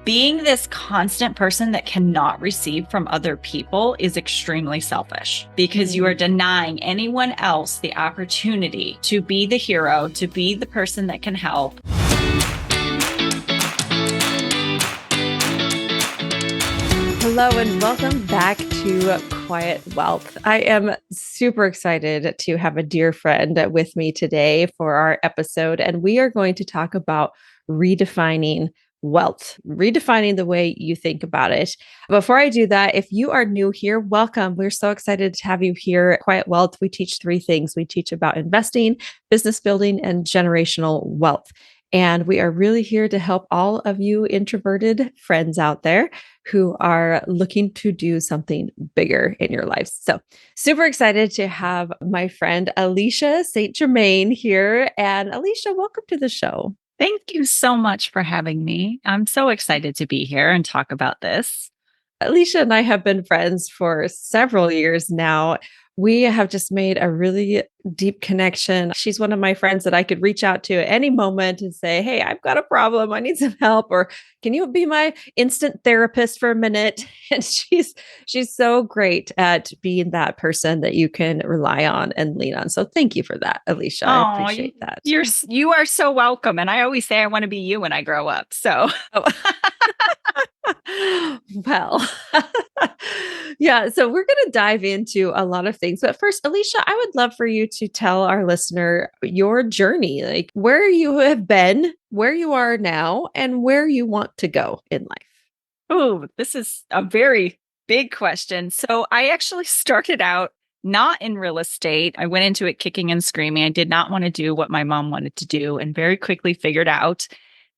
Being this constant person that cannot receive from other people is extremely selfish because you are denying anyone else the opportunity to be the hero, to be the person that can help. Hello and welcome back to Quiet Wealth. I am super excited to have a dear friend with me today for our episode, and we are going to talk about redefining wealth, redefining the way you think about it. Before I do that, if you are new here, welcome. We're so excited to have you here at Quiet Wealth. We teach three things. We teach about investing, business building, and generational wealth. And we are really here to help all of you introverted friends out there who are looking to do something bigger in your lives. So, super excited to have my friend Alecia St. Germain here. And Alecia, welcome to the show. Thank you so much for having me. I'm so excited to be here and talk about this. Alecia and I have been friends for several years now. We have just made a really deep connection. She's one of my friends that I could reach out to at any moment and say, "Hey, I've got a problem. I need some help," or "Can you be my instant therapist for a minute?" And she's so great at being that person that you can rely on and lean on. So thank you for that, Alecia. I appreciate that. You are so welcome. And I always say I want to be you when I grow up. So Oh. Well, yeah. So we're going to dive into a lot of things. But first, Alecia, I would love for you to tell our listener your journey, like where you have been, where you are now, and where you want to go in life. Oh, this is a very big question. So I actually started out not in real estate. I went into it kicking and screaming. I did not want to do what my mom wanted to do, and very quickly figured out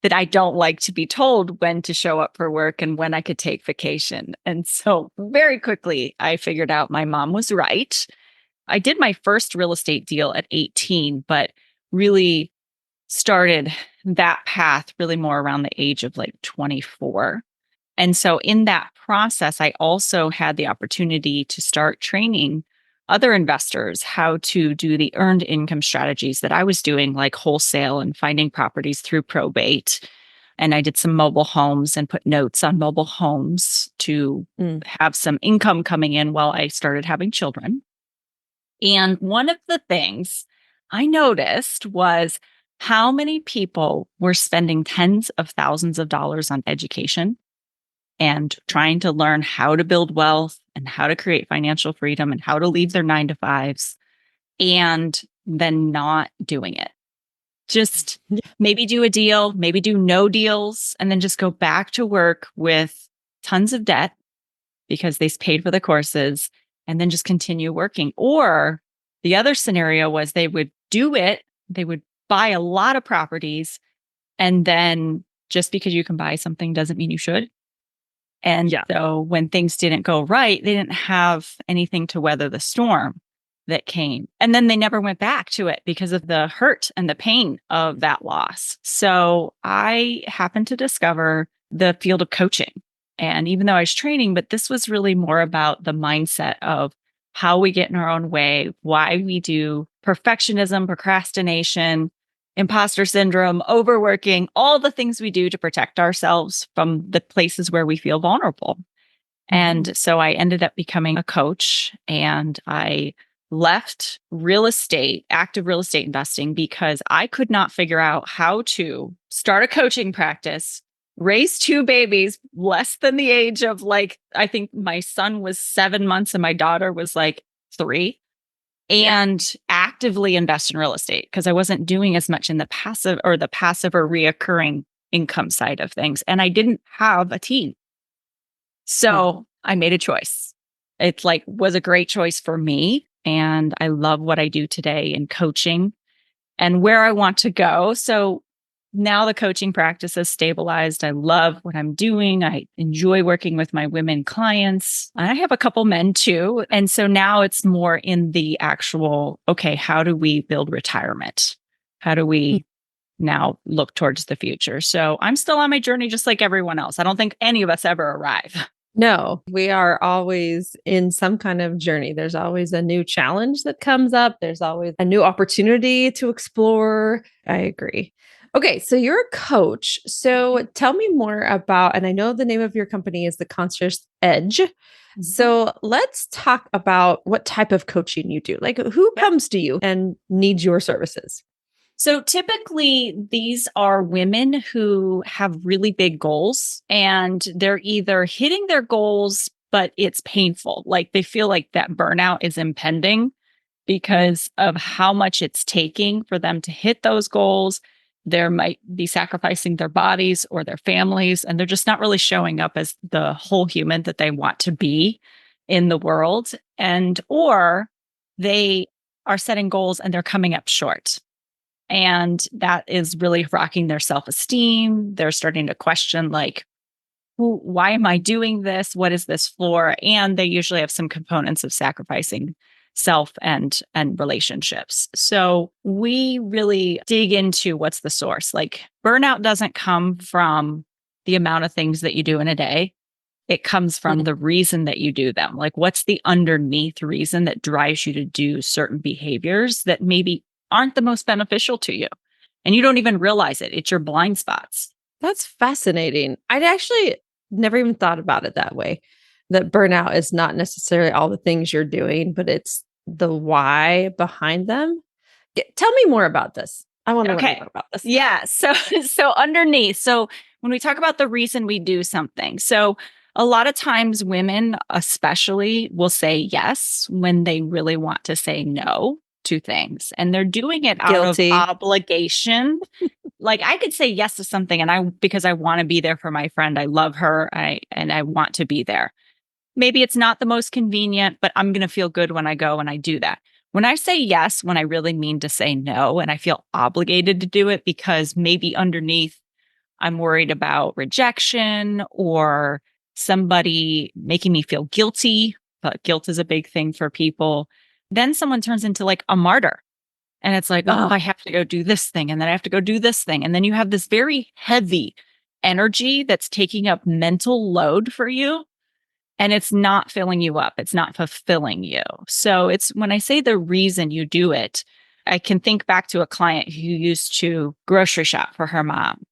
that I don't like to be told when to show up for work and when I could take vacation. And so very quickly, I figured out my mom was right. I did my first real estate deal at 18, but really started that path really more around the age of like 24. And so in that process, I also had the opportunity to start training other investors how to do the earned income strategies that I was doing, like wholesale and finding properties through probate. And I did some mobile homes and put notes on mobile homes to have some income coming in while I started having children. And one of the things I noticed was how many people were spending tens of thousands of dollars on education and trying to learn how to build wealth and how to create financial freedom and how to leave their 9 to 5s, and then not doing it. Just maybe do a deal, maybe do no deals, and then just go back to work with tons of debt because they paid for the courses, and then just continue working. Or the other scenario was they would do it, they would buy a lot of properties, and then just because you can buy something doesn't mean you should. And so when things didn't go right, they didn't have anything to weather the storm that came. And then they never went back to it because of the hurt and the pain of that loss. So I happened to discover the field of coaching. And even though I was training, but this was really more about the mindset of how we get in our own way, why we do perfectionism, procrastination, imposter syndrome, overworking, all the things we do to protect ourselves from the places where we feel vulnerable. And so I ended up becoming a coach, and I left real estate, active real estate investing, because I could not figure out how to start a coaching practice, raise 2 babies less than the age of, like, I think my son was 7 months and my daughter was like 3. And actively invest in real estate because I wasn't doing as much in the passive or reoccurring income side of things. And I didn't have a team. So I made a choice. It's like, was a great choice for me. And I love what I do today in coaching and where I want to go. So now the coaching practice has stabilized. I love what I'm doing. I enjoy working with my women clients. I have a couple men too. And so now it's more in the actual, okay, how do we build retirement? How do we now look towards the future? So I'm still on my journey, just like everyone else. I don't think any of us ever arrive. No, we are always in some kind of journey. There's always a new challenge that comes up. There's always a new opportunity to explore. I agree. Okay, so you're a coach. Mhm. So tell me more about, and I know the name of your company is the Concierge Edge. Mhm. So let's talk about what type of coaching you do. Like who Yep. comes to you and needs your services? So typically, these are women who have really big goals and they're either hitting their goals, but it's painful. Like they feel like that burnout is impending because of how much it's taking for them to hit those goals. They might be sacrificing their bodies or their families, and they're just not really showing up as the whole human that they want to be in the world. And, or they are setting goals and they're coming up short. And that is really rocking their self esteem. They're starting to question, like, why am I doing this? What is this for? And they usually have some components of sacrificing self and relationships. So we really dig into what's the source. Like burnout doesn't come from the amount of things that you do in a day. It comes from Mm. the reason that you do them. Like what's the underneath reason that drives you to do certain behaviors that maybe aren't the most beneficial to you. And you don't even realize it. It's your blind spots. That's fascinating. I'd actually never even thought about it that way. That burnout is not necessarily all the things you're doing, but it's the why behind them. Tell me more about this. I want to learn Okay. more about this. Yeah. So so underneath. So when we talk about the reason we do something, so a lot of times women especially will say yes when they really want to say no to things. And they're doing it out of Guilty. obligation. Like I could say yes to something and I because I want to be there for my friend. I love her. I want to be there. Maybe it's not the most convenient, but I'm going to feel good when I go and I do that. When I say yes, when I really mean to say no, and I feel obligated to do it because maybe underneath I'm worried about rejection or somebody making me feel guilty, but guilt is a big thing for people. Then someone turns into like a martyr. And it's like, oh, I have to go do this thing. And then I have to go do this thing. And then you have this very heavy energy that's taking up mental load for you and it's not filling you up. It's not fulfilling you. So it's when I say the reason you do it, I can think back to a client who used to grocery shop for her mom.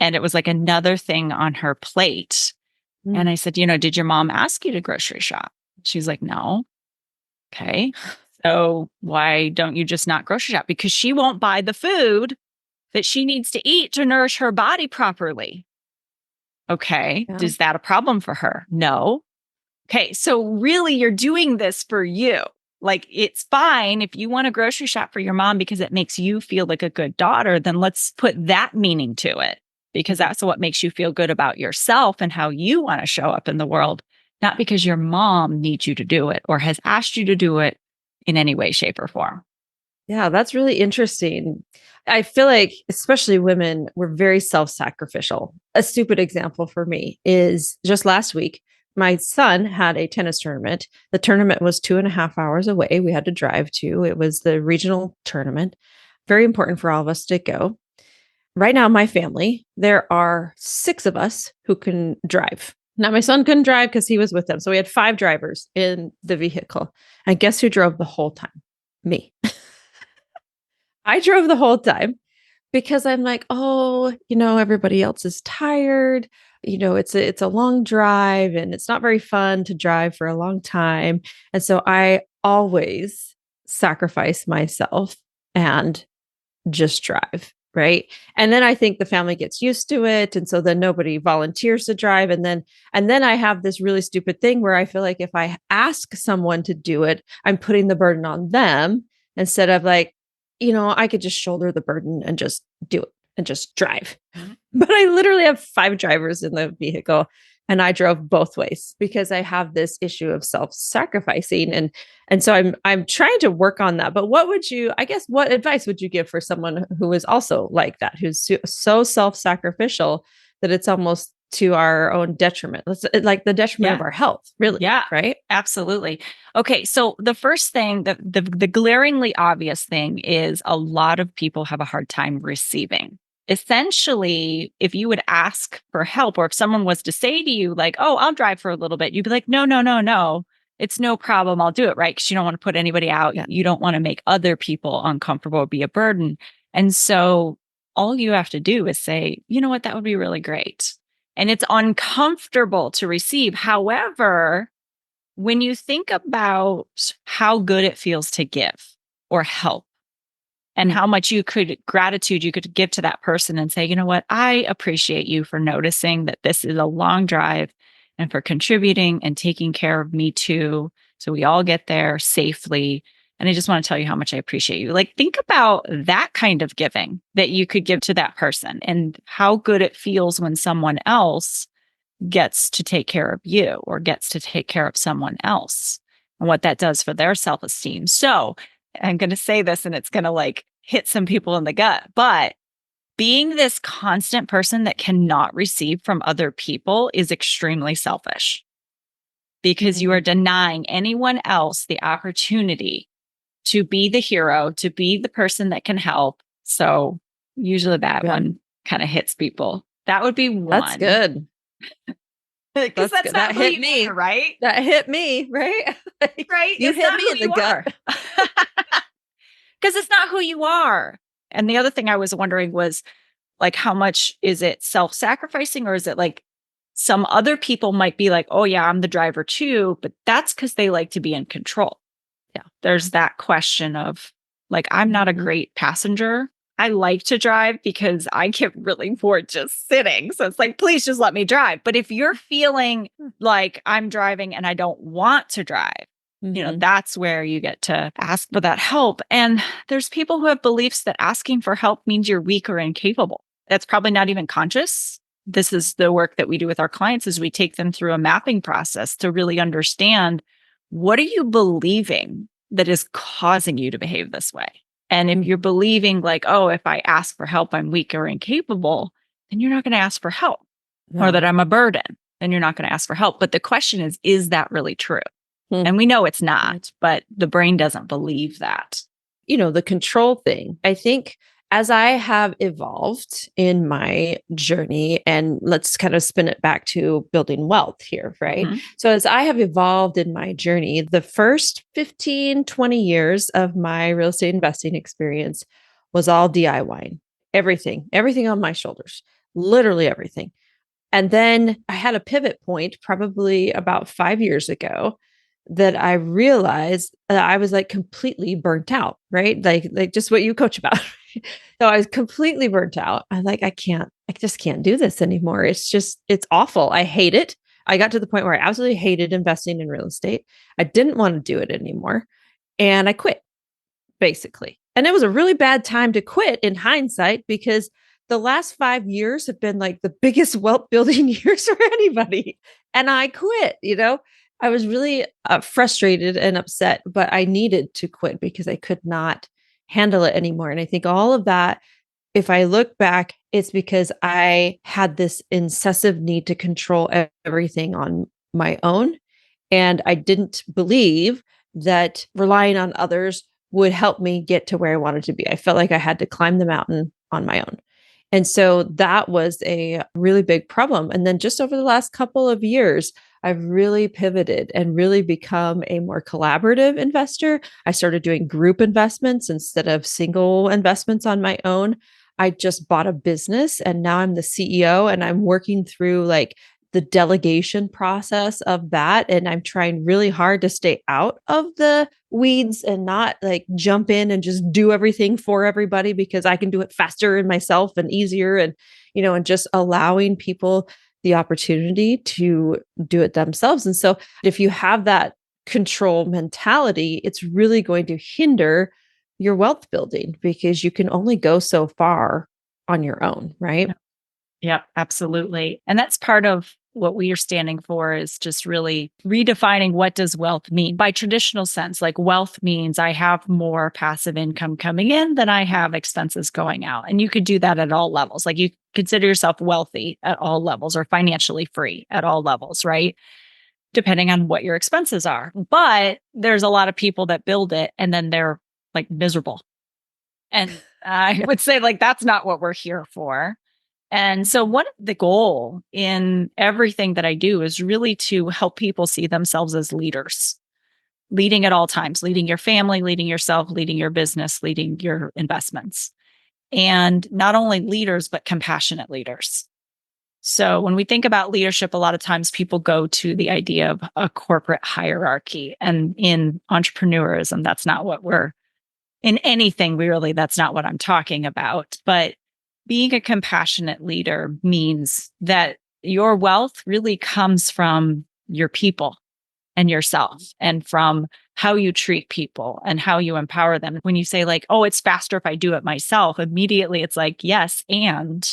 And it was like another thing on her plate. And Mm. I said, did your mom ask you to grocery shop? She's like, no. Okay. So why don't you just not grocery shop? Because she won't buy the food that she needs to eat to nourish her body properly. Okay. Yeah. Is that a problem for her? No. Okay, so really you're doing this for you. Like it's fine if you want to grocery shop for your mom because it makes you feel like a good daughter, then let's put that meaning to it because Mhm. that's what makes you feel good about yourself and how you want to show up in the world, not because your mom needs you to do it or has asked you to do it in any way, shape, or form. Yeah, that's really interesting. I feel like, especially women, we're very self sacrificial. A stupid example for me is just last week, my son had a tennis tournament. The tournament was 2.5 hours away. We had to drive to. It was the regional tournament. Very important for all of us to go. Right now, my family, there are 6 of us who can drive. Now, my son couldn't drive because he was with them. So we had 5 drivers in the vehicle. And guess who drove the whole time? Me. I drove the whole time because I'm like, oh, everybody else is tired. It's a long drive and it's not very fun to drive for a long time. And so I always sacrifice myself and just drive. Right. And then I think the family gets used to it. And so then nobody volunteers to drive. And then I have this really stupid thing where I feel like if I ask someone to do it, I'm putting the burden on them instead of like, I could just shoulder the burden and just do it and just drive. Mhm. But I literally have 5 drivers in the vehicle and I drove both ways because I have this issue of self-sacrificing and so I'm trying to work on that. But what advice would you give for someone who is also like that, who's so self-sacrificial that it's almost to our own detriment? Like the detriment of Yeah. our health, really, Yeah, right? absolutely. Okay, so the first thing, the glaringly obvious thing is a lot of people have a hard time receiving. Essentially, if you would ask for help, or if someone was to say to you, like, "Oh, I'll drive for a little bit," you'd be like, "No, no, no, no, it's no problem. I'll do it." Right? Because you don't want to put anybody out. Yeah. You don't want to make other people uncomfortable or be a burden. And so, all you have to do is say, you know what, that would be really great. And it's uncomfortable to receive. However, when you think about how good it feels to give or help, and how much gratitude you could give to that person and say, you know what, I appreciate you for noticing that this is a long drive and for contributing and taking care of me too. So we all get there safely. And I just want to tell you how much I appreciate you. Like, think about that kind of giving that you could give to that person and how good it feels when someone else gets to take care of you or gets to take care of someone else and what that does for their self-esteem. So I'm going to say this and it's going to like hit some people in the gut, but being this constant person that cannot receive from other people is extremely selfish because you are denying anyone else the opportunity to be the hero, to be the person that can help. So usually that one kind of hits people. That would be one. That's good. Because that's not who you are, right? That hit me, right? Right? You hit me in the gut. Because it's not who you are. And the other thing I was wondering was like, how much is it self-sacrificing or is it like some other people might be like, oh yeah, I'm the driver too, but that's because they like to be in control. Yeah. There's that question of like, I'm not a great passenger. I like to drive because I get really bored just sitting. So it's like, please just let me drive. But if you're feeling like I'm driving and I don't want to drive, you know, that's where you get to ask for that help. And there's people who have beliefs that asking for help means you're weak or incapable. That's probably not even conscious. This is the work that we do with our clients is we take them through a mapping process to really understand what are you believing that is causing you to behave this way? And if you're believing like, oh, if I ask for help, I'm weak or incapable, then you're not going to ask for help. Or that I'm a burden, then you're not going to ask for help. But the question is that really true? And we know it's not, but the brain doesn't believe that. You know, the control thing. I think as I have evolved in my journey, and let's kind of spin it back to building wealth here, right? So as I have evolved in my journey, the first 15, 20 years of my real estate investing experience was all DIY, everything on my shoulders, literally everything. And then I had a pivot point probably about 5 years ago that I realized that I was like completely burnt out, right? Like just what you coach about. So I was completely burnt out. I'm like, I just can't do this anymore. It's awful. I hate it. I got to the point where I absolutely hated investing in real estate. I didn't want to do it anymore. And I quit, basically. And it was a really bad time to quit in hindsight because the last 5 years have been like the biggest wealth building years for anybody. And I quit, I was really frustrated and upset, but I needed to quit because I could not handle it anymore. And I think all of that, if I look back, it's because I had this incessive need to control everything on my own. And I didn't believe that relying on others would help me get to where I wanted to be. I felt like I had to climb the mountain on my own. And so that was a really big problem. And then just over the last couple of years, I've really pivoted and really become a more collaborative investor. I started doing group investments instead of single investments on my own. I just bought a business and now I'm the CEO and I'm working through like the delegation process of that. And I'm trying really hard to stay out of the weeds and not like jump in and just do everything for everybody because I can do it faster and myself and easier and just allowing people the opportunity to do it themselves. And so if you have that control mentality, it's really going to hinder your wealth building because you can only go so far on your own, right? Yep, absolutely. And that's part of what we are standing for is just really redefining what does wealth mean by traditional sense. Like wealth means I have more passive income coming in than I have expenses going out. And you could do that at all levels. Like you consider yourself wealthy at all levels or financially free at all levels, right? Depending on what your expenses are. But there's a lot of people that build it and then they're like miserable. And I would say like, that's not what we're here for. And so one of the goal in everything that I do is really to help people see themselves as leaders, leading at all times, leading your family, leading yourself, leading your business, leading your investments. and not only leaders, but compassionate leaders. So when we think about leadership, a lot of times people go to the idea of a corporate hierarchy. And in entrepreneurism, that's not what we're in anything really, that's not what I'm talking about. But being a compassionate leader means that your wealth really comes from your people and yourself and from how you treat people and how you empower them. When you say, like, oh, it's faster if I do it myself, immediately it's like, yes. And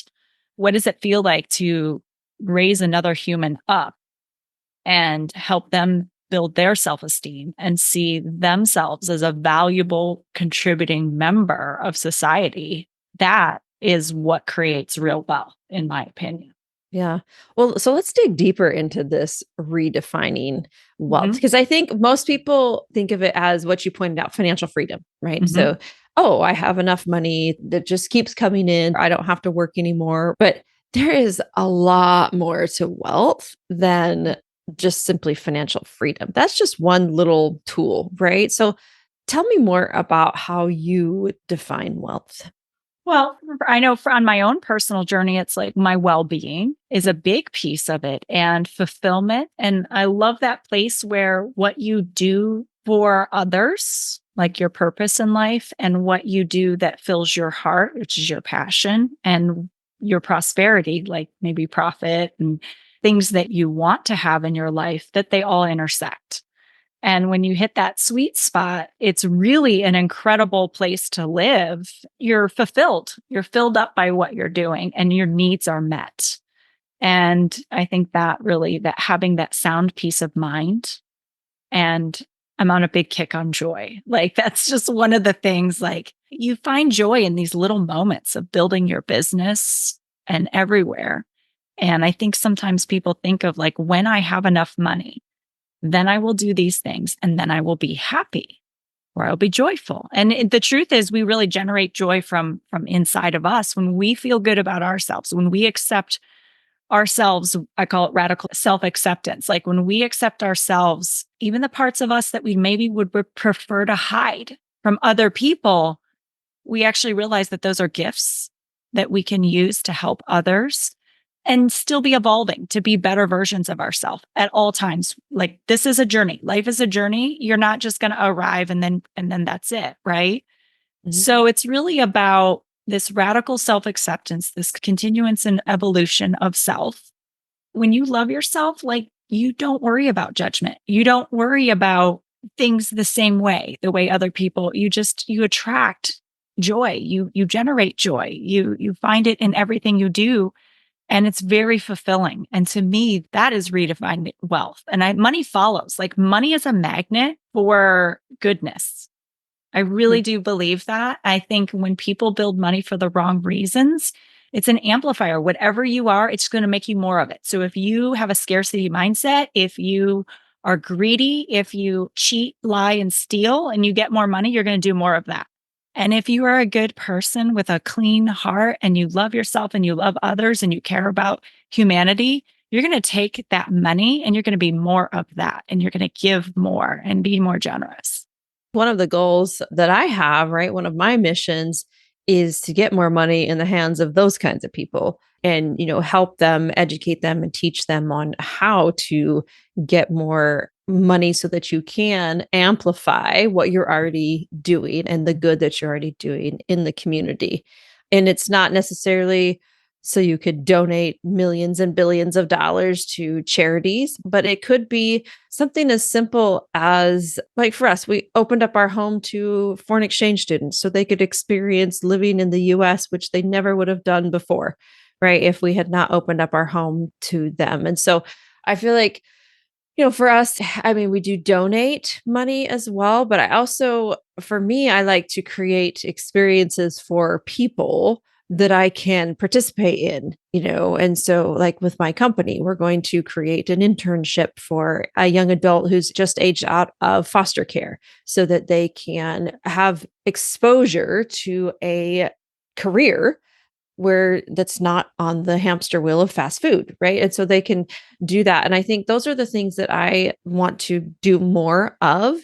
what does it feel like to raise another human up and help them build their self esteem and see themselves as a valuable contributing member of society? That is what creates real wealth, in my opinion. Yeah. Well, so let's dig deeper into this redefining wealth Hmm. because I think most people think of it as what you pointed out, financial freedom, right? Hmm. So, oh, I have enough money that just keeps coming in. I don't have to work anymore. But there is a lot more to wealth than just simply financial freedom. That's just one little tool, right? So, tell me more about how you define wealth. Well, I know on my own personal journey, it's like my well being is a big piece of it and fulfillment. And I love that place where what you do for others, like your purpose in life, and what you do that fills your heart, which is your passion and your prosperity, like maybe profit and things that you want to have in your life, that they all intersect. And when you hit that sweet spot, it's really an incredible place to live. You're fulfilled. You're filled up by what you're doing and your needs are met. And I think that really that having that sound peace of mind, and I'm on a big kick on joy. Like that's just one of the things, like you find joy in these little moments of building your business and everywhere. And I think sometimes people think of like when I have enough money, then I will do these things and then I will be happy or I'll be joyful. And the truth is we really generate joy from inside of us when we feel good about ourselves, when we accept ourselves. I call it radical self-acceptance. Like when we accept ourselves, even the parts of us that we maybe would prefer to hide from other people, we actually realize that those are gifts that we can use to help others and still be evolving to be better versions of ourselves at all times. Like this is a journey. Life is a journey. You're not just going to arrive and then that's it, right? Mhm. So it's really about this radical self-acceptance, this continuance and evolution of self. When you love yourself, like you don't worry about judgment. You don't worry about things the way other people, you attract joy. You generate joy. You find it in everything you do and it's very fulfilling. And to me, that is redefined wealth. And money follows. Like money is a magnet for goodness. I really do believe that. I think when people build money for the wrong reasons, it's an amplifier. Whatever you are, it's going to make you more of it. So if you have a scarcity mindset, if you are greedy, if you cheat, lie, and steal, and you get more money, you're going to do more of that. And if you are a good person with a clean heart and you love yourself and you love others and you care about humanity, you're going to take that money and you're going to be more of that. And you're going to give more and be more generous. One of the goals that I have, right? One of my missions is to get more money in the hands of those kinds of people and, help them, educate them and teach them on how to get more money so that you can amplify what you're already doing and the good that you're already doing in the community. And it's not necessarily so you could donate millions and billions of dollars to charities, but it could be something as simple as, like for us, we opened up our home to foreign exchange students so they could experience living in the US, which they never would have done before, right? If we had not opened up our home to them. And so I feel like, for us, I mean, we do donate money as well, but I also, for me, I like to create experiences for people that I can participate in. And so, like with my company, we're going to create an internship for a young adult who's just aged out of foster care so that they can have exposure to a career where that's not on the hamster wheel of fast food, right? And so they can do that. And I think those are the things that I want to do more of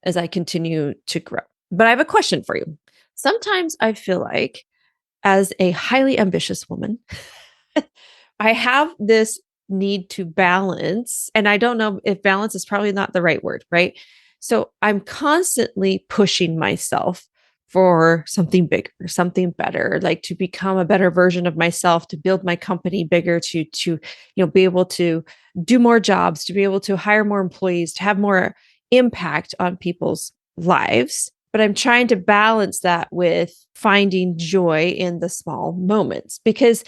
as I continue to grow. But I have a question for you. Sometimes I feel like as a highly ambitious woman, I have this need to balance, and I don't know if balance is probably not the right word, right? So I'm constantly pushing myself for something bigger, something better, like to become a better version of myself, to build my company bigger, to be able to do more jobs, to be able to hire more employees, to have more impact on people's lives. But I'm trying to balance that with finding joy in the small moments, because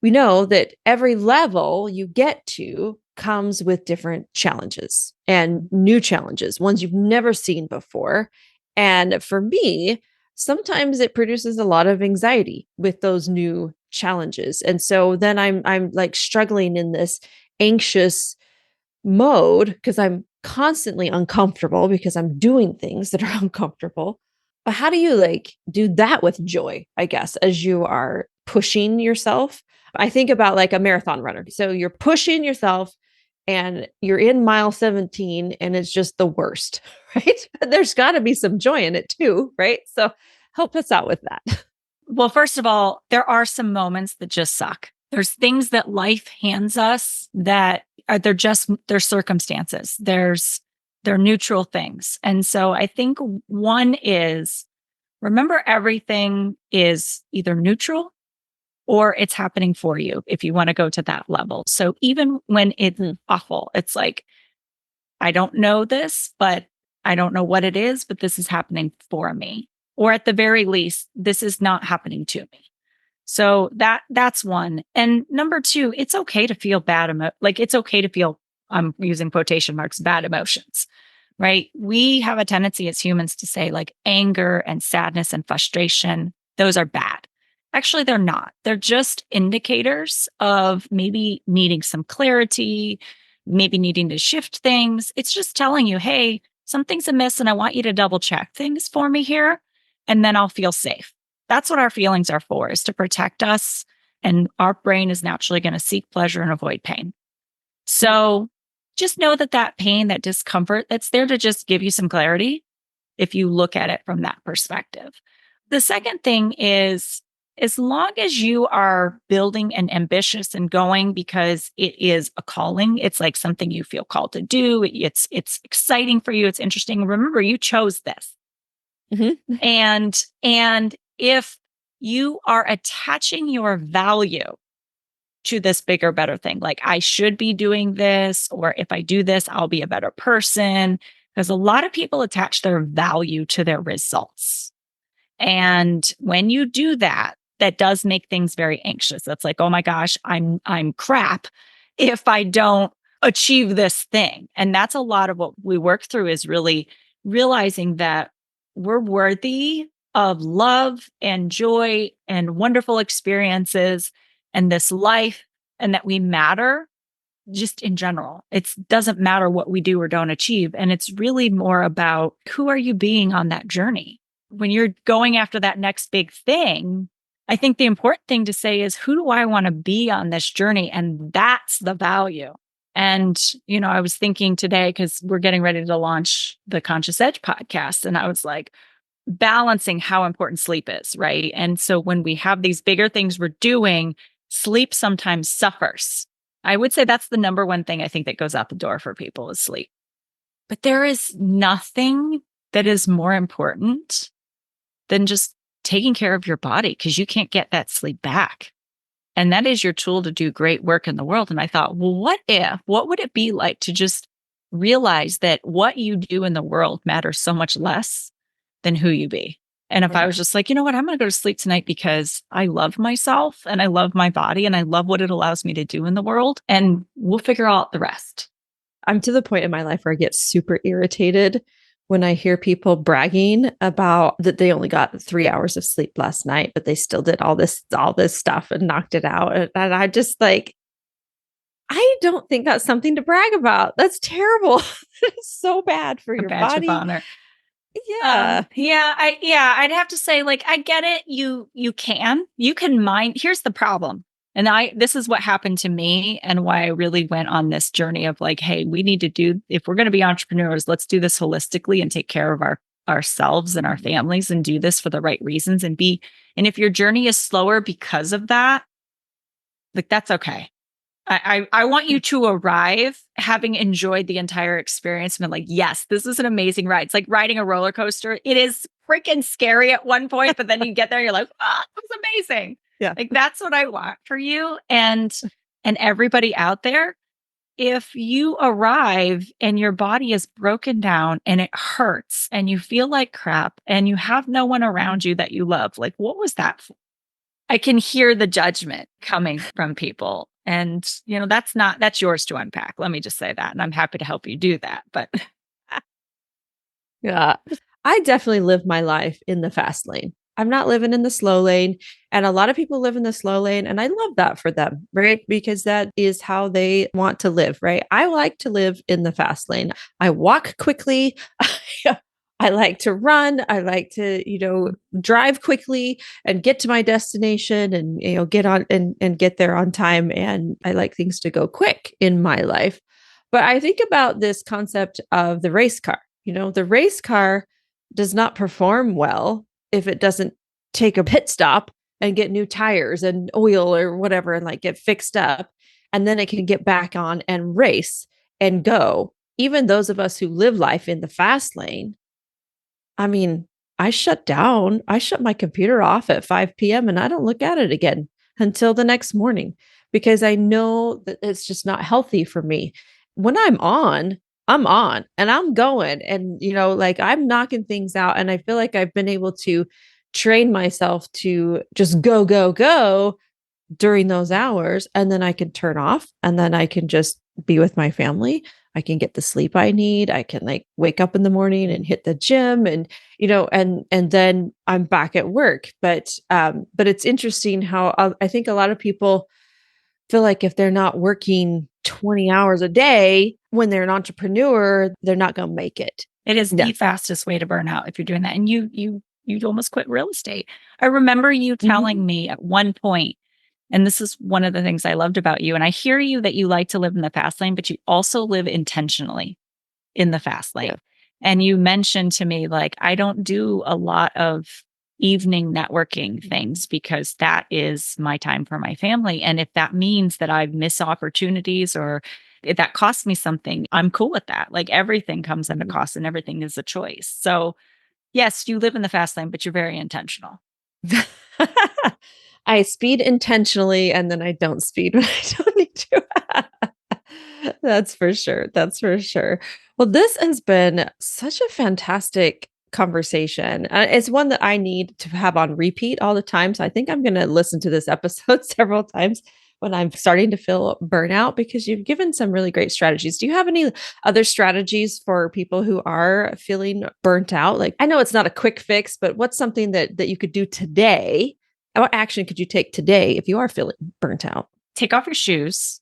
we know that every level you get to comes with different challenges and new challenges, ones you've never seen before. And for me, sometimes it produces a lot of anxiety with those new challenges. And so then I'm like struggling in this anxious mode because I'm constantly uncomfortable because I'm doing things that are uncomfortable. But how do you like do that with joy, I guess, as you are pushing yourself? I think about like a marathon runner. So you're pushing yourself and you're in mile 17 and it's just the worst, right? But there's got to be some joy in it too, right? So help us out with that. Well, first of all, there are some moments that just suck. There's things that life hands us that they're circumstances. They're neutral things. And so I think one is remember everything is either neutral or it's happening for you if you want to go to that level. So even when it's awful, it's like, I don't know this, but I don't know what it is, but this is happening for me. Or at the very least, this is not happening to me. So that's one. And number two, it's okay to feel like it's okay to feel, I'm using quotation marks, bad emotions, right? We have a tendency as humans to say like anger and sadness and frustration, those are bad. Actually, they're not. They're just indicators of maybe needing some clarity, maybe needing to shift things. It's just telling you, hey, something's amiss and I want you to double check things for me here, and then I'll feel safe. That's what our feelings are for, is to protect us. And our brain is naturally going to seek pleasure and avoid pain. So just know that that pain, that discomfort, that's there to just give you some clarity if you look at it from that perspective. The second thing is, as long as you are building and ambitious and going because it is a calling, it's like something you feel called to do. It's exciting for you. It's interesting. Remember, you chose this. Mm-hmm. And if you are attaching your value to this bigger, better thing, like I should be doing this, or if I do this, I'll be a better person. Because a lot of people attach their value to their results. And when you do that, that does make things very anxious. That's like, oh my gosh, I'm crap if I don't achieve this thing. And that's a lot of what we work through, is really realizing that we're worthy of love and joy and wonderful experiences and this life, and that we matter just in general. It doesn't matter what we do or don't achieve. And it's really more about, who are you being on that journey? When you're going after that next big thing, I think the important thing to say is, who do I want to be on this journey? And that's the value. And, I was thinking today, because we're getting ready to launch the Conscious Edge podcast, and I was like, balancing how important sleep is, right? And so when we have these bigger things we're doing, sleep sometimes suffers. I would say that's the number one thing I think that goes out the door for people, is sleep. But there is nothing that is more important than just taking care of your body, because you can't get that sleep back. And that is your tool to do great work in the world. And I thought, well, what would it be like to just realize that what you do in the world matters so much less than who you be? And if I was just like, you know what, I'm going to go to sleep tonight because I love myself and I love my body and I love what it allows me to do in the world, and we'll figure out the rest. I'm to the point in my life where I get super irritated when I hear people bragging about that they only got 3 hours of sleep last night, but they still did all this stuff and knocked it out. And I just like, I don't think that's something to brag about. That's terrible. It's so bad for A your badge of body. honor. Yeah. I'd have to say, like, I get it. You can mind. Here's the problem. And this is what happened to me, and why I really went on this journey of like, hey, we need to do, if we're going to be entrepreneurs, let's do this holistically and take care of ourselves and our families, and do this for the right reasons, and be And if your journey is slower because of that, like that's okay. I want you to arrive having enjoyed the entire experience and been like, yes, this is an amazing ride. It's like riding a roller coaster. It is freaking scary at one point, but then you get there and you're like, oh, it was amazing. Yeah. Like that's what I want for you. And everybody out there, if you arrive and your body is broken down and it hurts and you feel like crap and you have no one around you that you love, like what was that for? I can hear the judgment coming from people. And, that's yours to unpack. Let me just say that. And I'm happy to help you do that. But Yeah. I definitely live my life in the fast lane. I'm not living in the slow lane. And a lot of people live in the slow lane. And I love that for them, right? Because that is how they want to live, right? I like to live in the fast lane. I walk quickly. I like to run. I like to, drive quickly and get to my destination and, get on and get there on time. And I like things to go quick in my life. But I think about this concept of the race car. The race car does not perform well if it doesn't take a pit stop and get new tires and oil or whatever and like get fixed up. And then it can get back on and race and go. Even those of us who live life in the fast lane, I mean, I shut down, I shut my computer off at 5 p.m. and I don't look at it again until the next morning because I know that it's just not healthy for me. When I'm on and I'm going and, like I'm knocking things out. And I feel like I've been able to train myself to just go, go, go during those hours. And then I can turn off and then I can just be with my family. I can get the sleep I need. I can like wake up in the morning and hit the gym and, and then I'm back at work. But it's interesting how I think a lot of people feel like if they're not working 20 hours a day when they're an entrepreneur, they're not going to make it. it is the fastest way to burn out if you're doing that. And you almost quit real estate. I remember you telling me at one point, and this is one of the things I loved about you. And I hear you that you like to live in the fast lane, but you also live intentionally in the fast lane. Yeah. And you mentioned to me, like, I don't do a lot of evening networking things because that is my time for my family. And if that means that I miss opportunities or if that costs me something, I'm cool with that. Like everything comes at a cost and everything is a choice. So yes, you live in the fast lane, but you're very intentional. I speed intentionally and then I don't speed when I don't need to. That's for sure. That's for sure. Well, this has been such a fantastic conversation. It's one that I need to have on repeat all the time. So I think I'm going to listen to this episode several times when I'm starting to feel burnout because you've given some really great strategies. Do you have any other strategies for people who are feeling burnt out? Like I know it's not a quick fix, but what's something that you could do today? What action could you take today if you are feeling burnt out? Take off your shoes,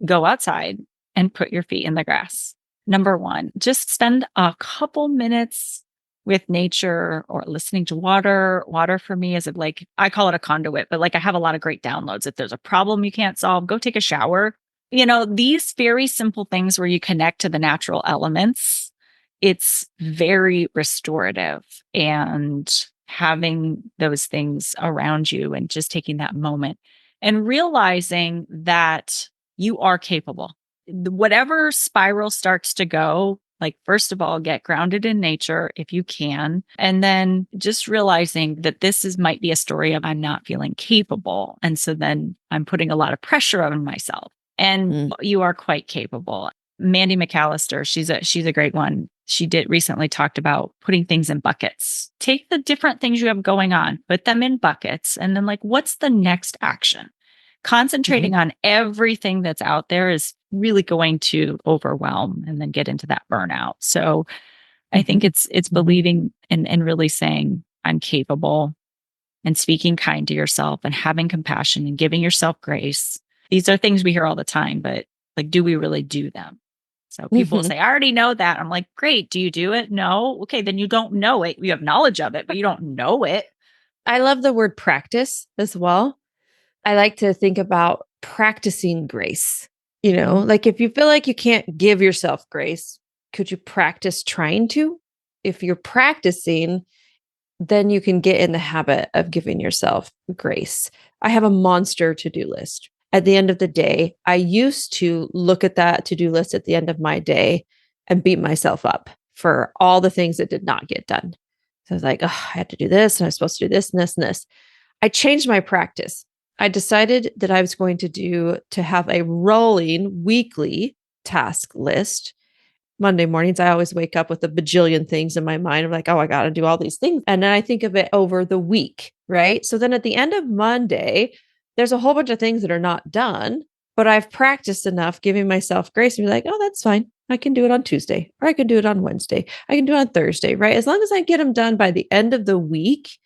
go outside and put your feet in the grass. Number one, just spend a couple minutes with nature or listening to water. Water for me is like, I call it a conduit, but like I have a lot of great downloads. If there's a problem you can't solve, go take a shower. These very simple things where you connect to the natural elements, it's very restorative. And having those things around you and just taking that moment and realizing that you are capable. Whatever spiral starts to go, like, first of all, get grounded in nature if you can. And then just realizing that might be a story of I'm not feeling capable. And so then I'm putting a lot of pressure on myself. And you are quite capable. Mandy McAllister, she's a great one. She did recently talked about putting things in buckets. Take the different things you have going on, put them in buckets, and then like, what's the next action? Concentrating on everything that's out there is really going to overwhelm and then get into that burnout. So I think it's believing and really saying, I'm capable and speaking kind to yourself and having compassion and giving yourself grace. These are things we hear all the time, but like, do we really do them? So people will say, I already know that. I'm like, great. Do you do it? No. Okay. Then you don't know it. You have knowledge of it, but you don't know it. I love the word practice as well. I like to think about practicing grace. Like if you feel like you can't give yourself grace, could you practice trying to? If you're practicing, then you can get in the habit of giving yourself grace. I have a monster to-do list. At the end of the day, I used to look at that to-do list at the end of my day and beat myself up for all the things that did not get done. So I was like, oh, I had to do this, and I was supposed to do this and this and this. I changed my practice. I decided that I was going to have a rolling weekly task list. Monday mornings, I always wake up with a bajillion things in my mind. I'm like, oh, I got to do all these things. And then I think of it over the week, right? So then at the end of Monday, there's a whole bunch of things that are not done, but I've practiced enough giving myself grace and be like, oh, that's fine. I can do it on Tuesday, or I can do it on Wednesday. I can do it on Thursday, right? As long as I get them done by the end of the week,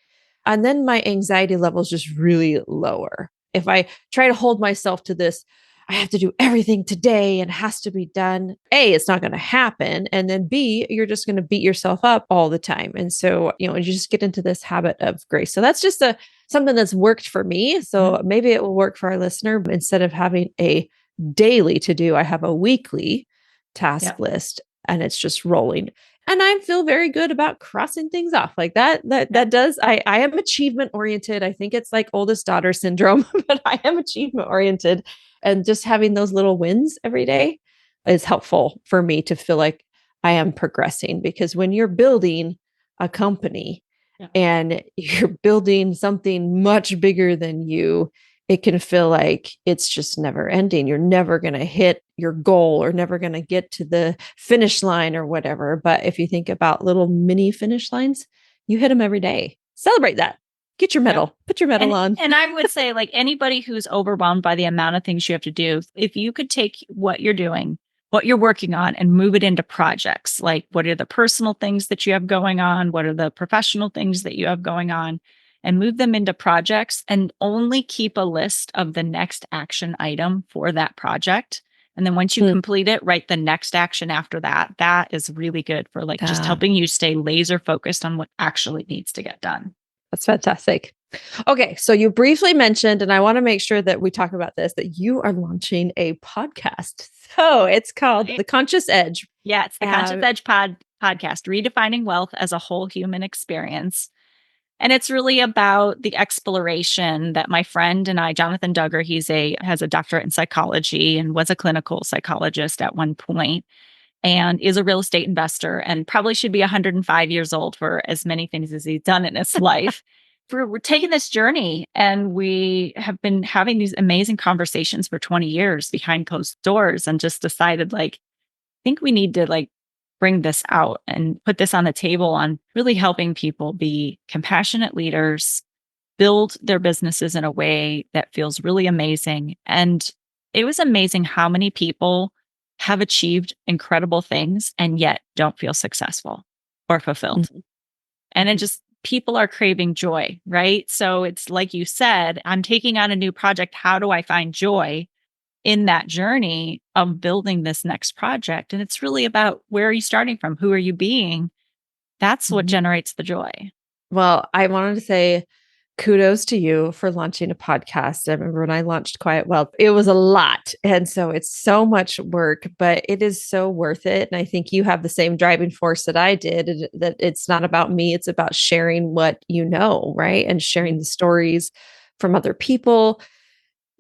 and then my anxiety levels just really lower. If I try to hold myself to this, I have to do everything today and has to be done. A, it's not going to happen. And then B, you're just going to beat yourself up all the time. And so, you just get into this habit of grace. So that's just something that's worked for me. So maybe it will work for our listener. Instead of having a daily to do, I have a weekly task list, and it's just rolling. And I feel very good about crossing things off like that. That does. I am achievement oriented. I think it's like oldest daughter syndrome, but I am achievement oriented. And just having those little wins every day is helpful for me to feel like I am progressing, because when you're building a company and you're building something much bigger than you, it can feel like it's just never ending. You're never going to hit your goal or never going to get to the finish line or whatever. But if you think about little mini finish lines, you hit them every day. Celebrate that. Get your medal, put your medal on. And I would say, like, anybody who's overwhelmed by the amount of things you have to do, if you could take what you're doing, what you're working on, and move it into projects, like what are the personal things that you have going on? What are the professional things that you have going on? And move them into projects, and only keep a list of the next action item for that project. And then once you complete it, write the next action after that. That is really good for just helping you stay laser focused on what actually needs to get done. That's fantastic. Okay. So you briefly mentioned, and I want to make sure that we talk about this, that you are launching a podcast. So it's called The Conscious Edge. Yeah. It's the Conscious Edge podcast, Redefining Wealth as a Whole Human Experience. And it's really about the exploration that my friend and I, Jonathan Duggar, has a doctorate in psychology and was a clinical psychologist at one point, and is a real estate investor, and probably should be 105 years old for as many things as he's done in his life. We're taking this journey, and we have been having these amazing conversations for 20 years behind closed doors, and just decided, I think we need to bring this out and put this on the table on really helping people be compassionate leaders, build their businesses in a way that feels really amazing. And it was amazing how many people have achieved incredible things and yet don't feel successful or fulfilled. Mm-hmm. And it just, people are craving joy, right? So it's like you said, I'm taking on a new project. How do I find joy in that journey of building this next project? And it's really about, where are you starting from? Who are you being? That's what generates the joy. Well, I wanted to say kudos to you for launching a podcast. I remember when I launched Quiet Wealth, it was a lot. And so it's so much work, but it is so worth it. And I think you have the same driving force that I did, that it's not about me, it's about sharing what you know, right? And sharing the stories from other people,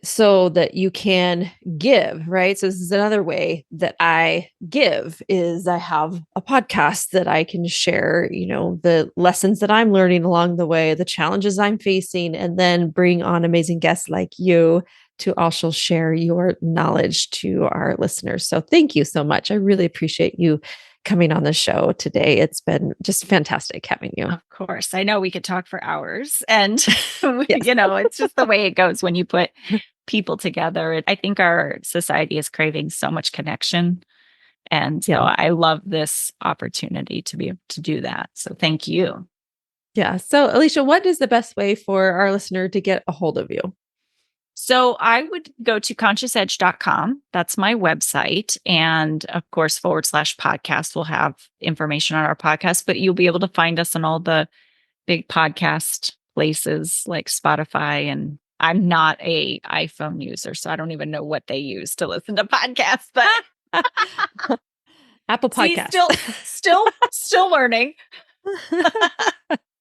so that you can give, right? So this is another way that I give, is I have a podcast that I can share, the lessons that I'm learning along the way, the challenges I'm facing, and then bring on amazing guests like you to also share your knowledge to our listeners. So thank you so much. I really appreciate you coming on the show today. It's been just fantastic having you. Of course. I know we could talk for hours, and it's just the way it goes when you put people together. I think our society is craving so much connection. And so I love this opportunity to be able to do that. So thank you. Yeah. So Alecia, what is the best way for our listener to get a hold of you? So I would go to consciousedge.com. That's my website. And of course, /podcast will have information on our podcast, but you'll be able to find us on all the big podcast places like Spotify. And I'm not a iPhone user, so I don't even know what they use to listen to podcasts, but Apple Podcasts. Still learning.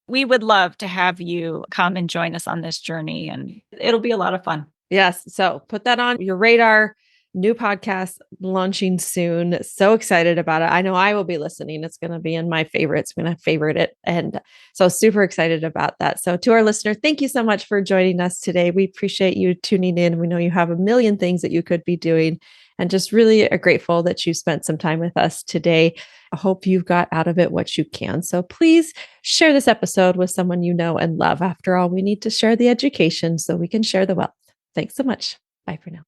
We would love to have you come and join us on this journey, and it'll be a lot of fun. Yes. So put that on your radar. New podcast launching soon. So excited about it. I know I will be listening. It's going to be in my favorites. I'm going to favorite it. And so super excited about that. So to our listener, thank you so much for joining us today. We appreciate you tuning in. We know you have a million things that you could be doing, and just really are grateful that you spent some time with us today. I hope you've got out of it what you can. So please share this episode with someone you know and love. After all, we need to share the education so we can share the wealth. Thanks so much. Bye for now.